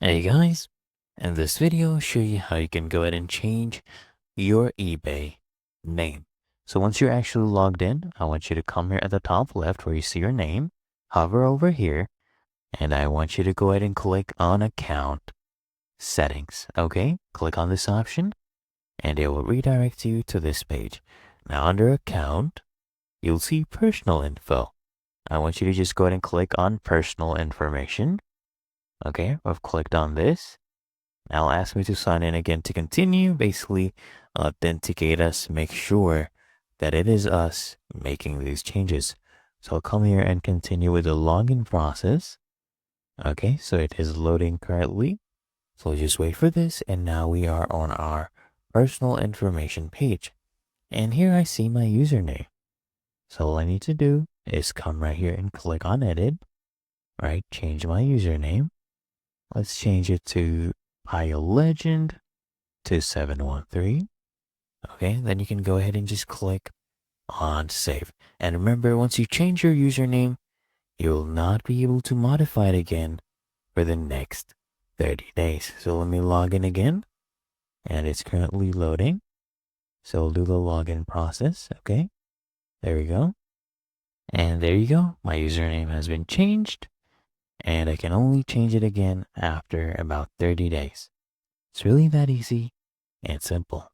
Hey guys, in this video I'll show you how you can go ahead and change your eBay name. So once you're actually logged in, I want you to come here at the top left where you see your name, hover over here, and I want you to go ahead and click on account settings. Okay, click on this option and it will redirect you to this page. Now under account, you'll see personal info. I want you to just go ahead and click on personal information. Okay, I've clicked on this. Now ask me to sign in again to continue. Basically, authenticate us, make sure that it is us making these changes. So I'll come here and continue with the login process. Okay, so it is loading currently. So just wait for this. And now we are on our personal information page. And here I see my username. So all I need to do is come right here and click on edit, right? Change my username. Let's change it to Pile Legend 2713. Okay, then you can go ahead and just click on save. And remember, once you change your username, you'll not be able to modify it again for the next 30 days. So let me log in again, and it's currently loading. So we'll do the login process. Okay, there we go. And there you go. My username has been changed, and I can only change it again after about 30 days. It's really that easy and simple.